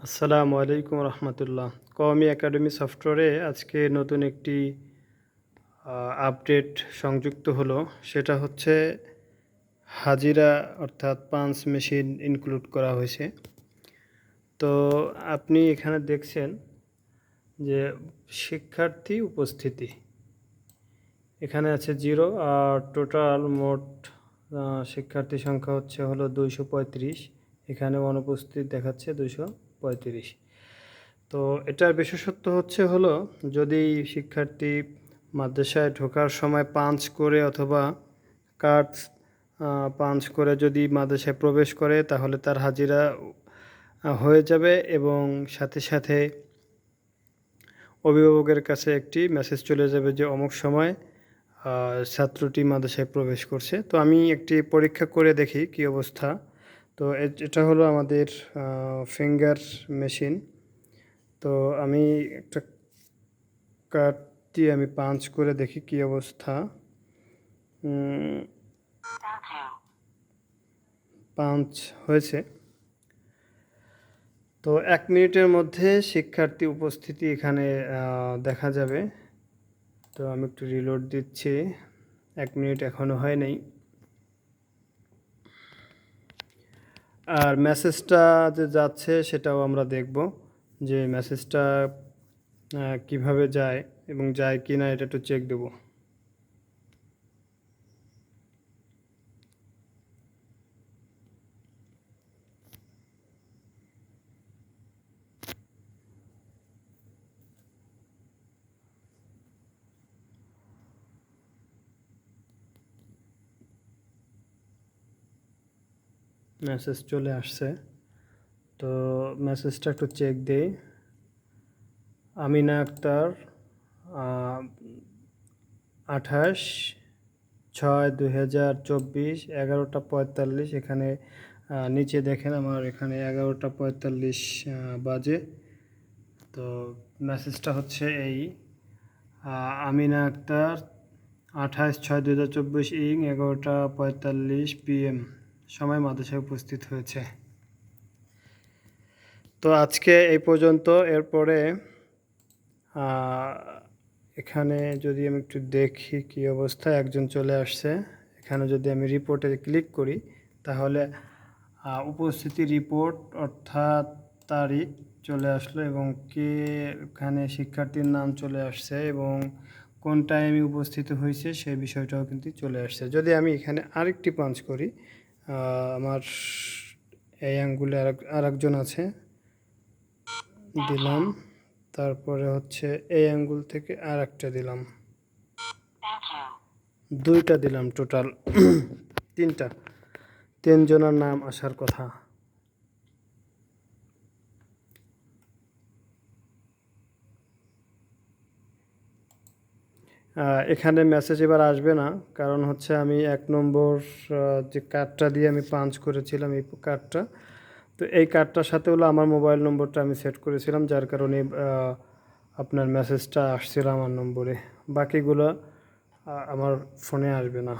আসসালামু আলাইকুম রহমতুল্লাহ। কওমি একাডেমি সফটওয়্যারে আজকে নতুন একটি আপডেট সংযুক্ত হলো। সেটা হচ্ছে হাজিরা অর্থাৎ পাঞ্চ মেশিন ইনক্লুড করা হয়েছে। তো আপনি এখানে দেখছেন যে শিক্ষার্থী উপস্থিতি এখানে আছে 0 আর টোটাল মোট শিক্ষার্থী সংখ্যা হলো 235। এখানে অনুপস্থিত দেখাচ্ছে 235। তো এটার বিশেষত্ব হলো যদি শিক্ষার্থী মাদ্রাসায় ঢোকার সময় পাঞ্চ করে অথবা কার্ড পাঞ্চ করে যদি মাদ্রাসায় প্রবেশ করে তাহলে তার হাজিরা হয়ে যাবে এবং সাথে সাথে অভিভাবকের কাছে একটি মেসেজ চলে যাবে যে অমুক সময় ছাত্রটি মাদ্রাসায় প্রবেশ করছে। তো আমি একটি পরীক্ষা করে দেখি কি অবস্থা। তো এটা হলো আমাদের ফিঙ্গার মেশিন। তো আমি একটা কার্ড দিয়ে আমি পাঞ্চ করে দেখি কি অবস্থা। পাঞ্চ হয়েছে। তো 1 মিনিটের মধ্যে শিক্ষার্থী উপস্থিতি এখানে দেখা যাবে। তো আমি একটু রিলোড দিচ্ছি। 1 মিনিট এখনও হয় নাই। আর মেসেজটা যে যাচ্ছে সেটাও আমরা দেখব যে মেসেজটা কিভাবে যায় এবং যায় কি না এটা একটু চেক দেব। মেসেজ চলে আসছে। তো মেসেজটা একটু চেক দেই। আমিনা আক্তার 28/6/2024 11টা 45। এখানে নিচে দেখেন আমার এখানে 11টা 45 বাজে। তো মেসেজটা হচ্ছে এই আমিনা আক্তার 28/6/2024 ইং 11টা 45 PM সময় মাদ্রাসায় উপস্থিত হয়েছে। তো আজকে এই পর্যন্ত। এরপরে এখানে যদি আমি একটু দেখি কি অবস্থা, একজন চলে আসছে। এখানে যদি আমি রিপোর্টে ক্লিক করি তাহলে উপস্থিতি রিপোর্ট অর্থাৎ তারিখ চলে আসলো এবং কে এখানে শিক্ষার্থীর নাম চলে আসছে এবং কোন টাইমে উপস্থিত হয়েছে সেই বিষয়টাও কিন্তু চলে আসছে। যদি আমি এখানে আরেকটি পাঞ্চ করি, আমার এই আঙ্গুলে আরেকজন আছে, দিলাম। তারপরে এই আঙ্গুল থেকে আর একটা দিলাম, 2টা দিলাম, টোটাল 3টা। 3 জনের নাম আসার কথা। এখানে মেসেজ এবার আসবে না, কারণ আমি 1 নম্বর যে কার্ডটা দিয়ে আমি পাঞ্চ করেছিলাম এই কার্ডটা। তো এই কার্ডটার সাথে আমার মোবাইল নম্বরটা আমি সেট করেছিলাম, যার কারণে আপনার মেসেজটা আসছিল আমার নম্বরে। বাকিগুলো আমার ফোনে আসবে না।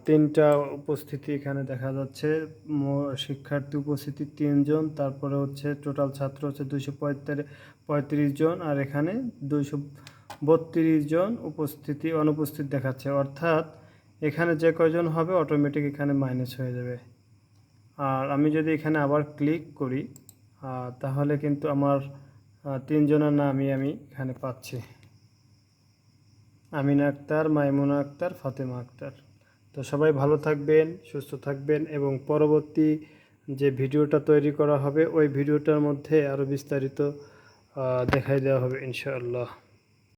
3টা উপস্থিতি এখানে দেখা যাচ্ছে। শিক্ষার্থী উপস্থিতি 3 জন। তারপরে টোটাল ছাত্র 235 জন আর এখানে 232 জন অনুপস্থিত দেখাচ্ছে। অর্থাৎ এখানে যে কয়জন হবে অটোমেটিক এখানে মাইনাস হয়ে যাবে। আর আমি যদি এখানে আবার ক্লিক করি তাহলে কিন্তু আমার 3 জনের নামই আমি এখানে পাচ্ছি: আমিনা আক্তার, মাইমুনা আক্তার, ফাতেমা আক্তার। তো সবাই ভালো থাকবেন, সুস্থ থাকবেন এবং পরবর্তী যে ভিডিওটা তৈরি করা হবে ওই ভিডিওটার মধ্যে আরও বিস্তারিত দেখাই দেওয়া হবে ইনশাআল্লাহ।